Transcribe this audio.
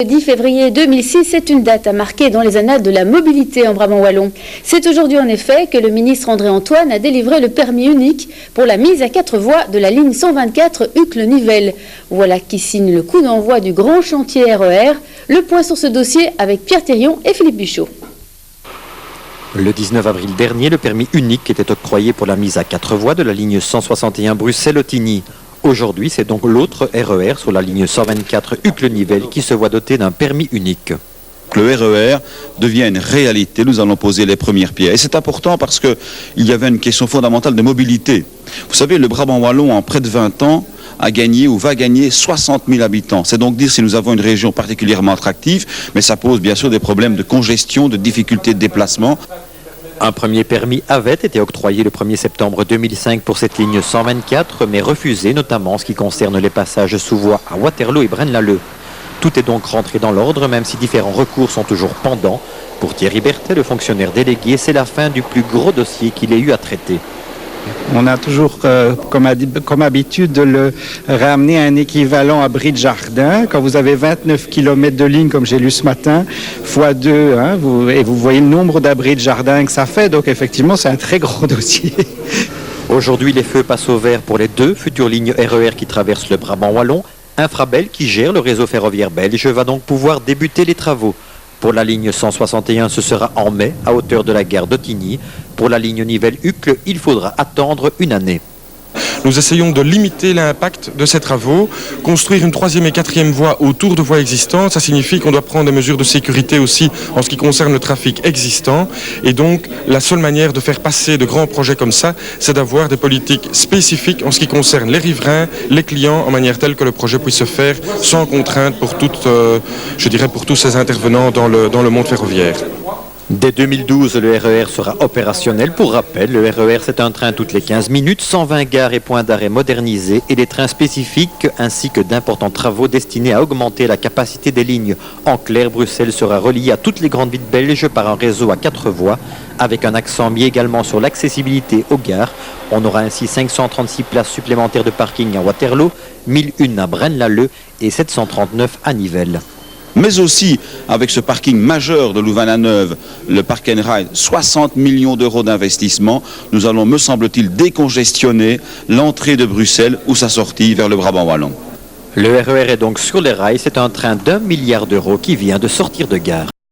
Le 10 février 2006 c'est une date à marquer dans les annales de la mobilité en Brabant wallon. C'est aujourd'hui en effet que le ministre André Antoine a délivré le permis unique pour la mise à 4 voies de la ligne 124 Uccle-Nivelles. Voilà qui signe le coup d'envoi du grand chantier RER. Le point sur ce dossier avec Pierre Thérion et Philippe Buchot. Le 19 avril dernier, le permis unique était octroyé pour la mise à 4 voies de la ligne 161 Bruxelles-Ottigny. Aujourd'hui, c'est donc l'autre RER sur la ligne 124 Uccle-Nivelles qui se voit doté d'un permis unique. Le RER devient une réalité, nous allons poser les premières pierres. Et c'est important parce qu'il y avait une question fondamentale de mobilité. Vous savez, le Brabant wallon, en près de 20 ans, a gagné ou va gagner 60 000 habitants. C'est donc dire si nous avons une région particulièrement attractive, mais ça pose bien sûr des problèmes de congestion, de difficultés de déplacement. Un premier permis avait été octroyé le 1er septembre 2005 pour cette ligne 124, mais refusé notamment en ce qui concerne les passages sous voie à Waterloo et Braine-l'Alleud. Tout est donc rentré dans l'ordre, même si différents recours sont toujours pendants. Pour Thierry Berthet, le fonctionnaire délégué, c'est la fin du plus gros dossier qu'il ait eu à traiter. On a toujours comme habitude de le ramener à un équivalent à Brie-de-Jardin. Quand vous avez 29 km de ligne, comme j'ai lu ce matin, fois 2, et vous voyez le nombre d'abris de jardin que ça fait. Donc effectivement, c'est un très gros dossier. Aujourd'hui, les feux passent au vert pour les 2 futures lignes RER qui traversent le Brabant wallon. Infrabel, qui gère le réseau ferroviaire belge, va donc pouvoir débuter les travaux. Pour la ligne 161, ce sera en mai, à hauteur de la gare d'Ottigny. Pour la ligne Nivelles-Uccle, il faudra attendre une année. Nous essayons de limiter l'impact de ces travaux. Construire une 3e et 4e voie autour de voies existantes, ça signifie qu'on doit prendre des mesures de sécurité aussi en ce qui concerne le trafic existant. Et donc, la seule manière de faire passer de grands projets comme ça, c'est d'avoir des politiques spécifiques en ce qui concerne les riverains, les clients, en manière telle que le projet puisse se faire sans contrainte pour pour tous ces intervenants dans le monde ferroviaire. Dès 2012, le RER sera opérationnel. Pour rappel, le RER, c'est un train toutes les 15 minutes, 120 gares et points d'arrêt modernisés et des trains spécifiques ainsi que d'importants travaux destinés à augmenter la capacité des lignes. En clair, Bruxelles sera reliée à toutes les grandes villes belges par un réseau à 4 voies avec un accent mis également sur l'accessibilité aux gares. On aura ainsi 536 places supplémentaires de parking à Waterloo, 1001 à Braine-l'Alleud et 739 à Nivelles. Mais aussi, avec ce parking majeur de Louvain-la-Neuve, le Park and Ride, 60 millions d'euros d'investissement, nous allons, me semble-t-il, décongestionner l'entrée de Bruxelles ou sa sortie vers le Brabant wallon. Le RER est donc sur les rails, c'est un train d'1 milliard d'euros qui vient de sortir de gare.